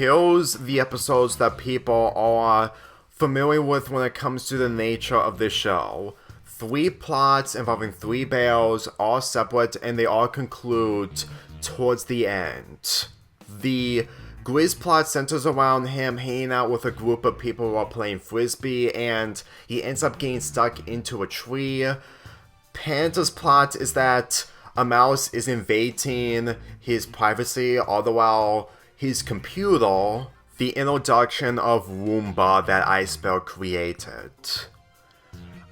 here's the episodes that people are familiar with when it comes to the nature of this show. 3 plots involving 3 bears, all separate, and they all conclude towards the end. The Grizz plot centers around him hanging out with a group of people who are playing frisbee, and he ends up getting stuck into a tree. Panda's plot is that a mouse is invading his privacy, all the while his computer, the introduction of Roomba that Ice Bear created.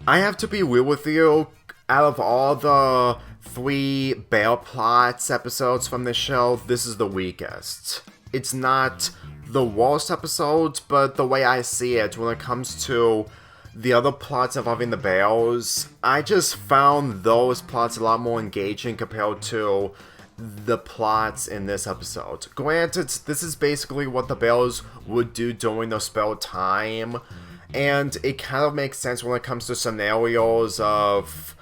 I have to be real with you, out of all the 3 bear plots episodes from this show, this is the weakest. It's not the worst episode, but the way I see it, when it comes to the other plots involving the bears, I just found those plots a lot more engaging compared to the plots in this episode. Granted, this is basically what the bears would do during their spare time, and it kind of makes sense when it comes to scenarios of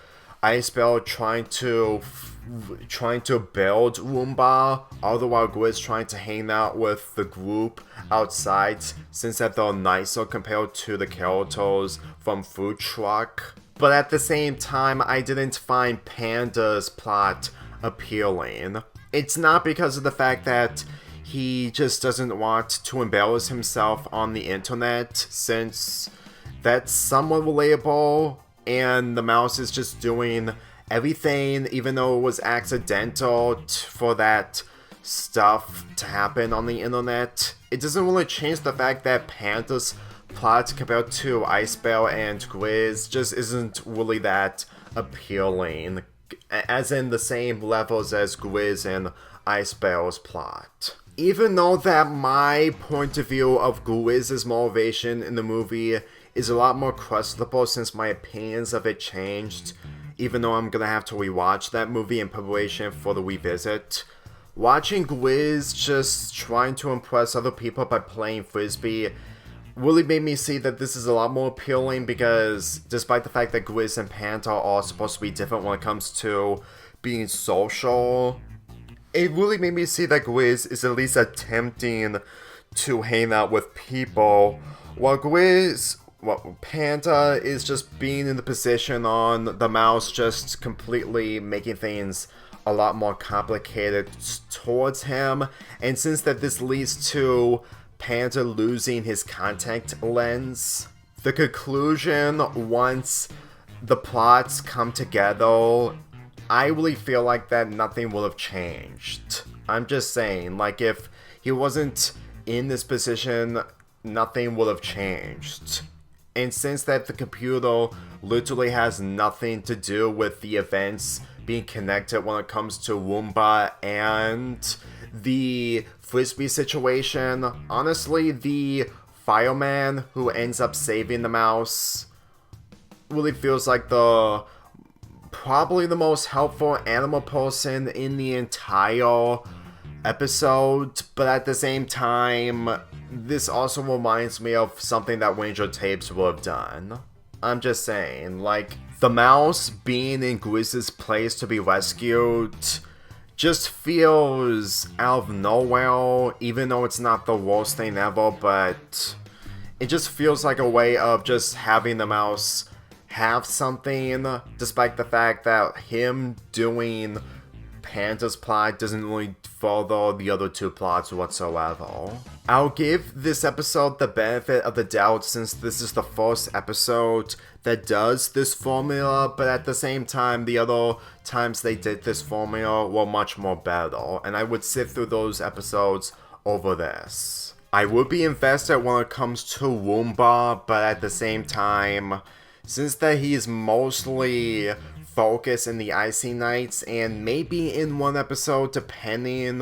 Ice Bear trying to build Roomba, all the while Grizz trying to hang out with the group outside, since that they're nicer compared to the characters from Food Truck. But at the same time, I didn't find Panda's plot appealing. It's not because of the fact that he just doesn't want to embarrass himself on the internet, since that's somewhat relatable, and the mouse is just doing everything, even though it was accidental for that stuff to happen on the internet. It doesn't really change the fact that Panda's plot compared to Ice Bear and Grizz just isn't really that appealing, as in the same levels as Grizz and Ice Bear's plot. Even though that my point of view of Grizz's motivation in the movie is a lot more questionable since my opinions of it changed, even though I'm gonna have to rewatch that movie in preparation for the revisit. Watching Grizz just trying to impress other people by playing frisbee really made me see that this is a lot more appealing, because despite the fact that Grizz and Panda are all supposed to be different when it comes to being social, it really made me see that Grizz is at least attempting to hang out with people, while Panda is just being in the position on the mouse, just completely making things a lot more complicated towards him. And since that this leads to Panda losing his contact lens, the conclusion, once the plots come together, I really feel like that nothing will have changed. I'm just saying, like, if he wasn't in this position, nothing would have changed. And since that the computer literally has nothing to do with the events being connected when it comes to Roomba and the frisbee situation, honestly, the fireman who ends up saving the mouse really feels like probably the most helpful animal person in the entire episode, but at the same time, this also reminds me of something that Ranger Tapes would have done. I'm just saying, like, the mouse being in Grizz's place to be rescued just feels out of nowhere, even though it's not the worst thing ever, but it just feels like a way of just having the mouse have something, despite the fact that him doing Panda's plot doesn't really further the other 2 plots whatsoever. I'll give this episode the benefit of the doubt since this is the first episode that does this formula, but at the same time, the other times they did this formula were much more better, and I would sit through those episodes over this. I would be invested when it comes to Roomba, but at the same time, since that he's mostly focused in the Icy Knights, and maybe in one episode, depending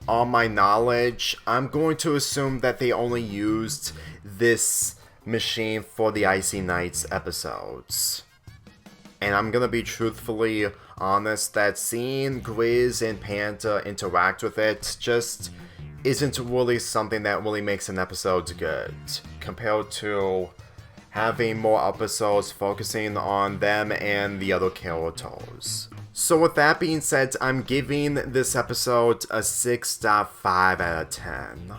on my knowledge, I'm going to assume that they only used this machine for the Icy Knights episodes. And I'm gonna be truthfully honest that seeing Grizz and Panda interact with it just isn't really something that really makes an episode good, compared to having more episodes focusing on them and the other characters. So with that being said, I'm giving this episode a 6.5 out of 10.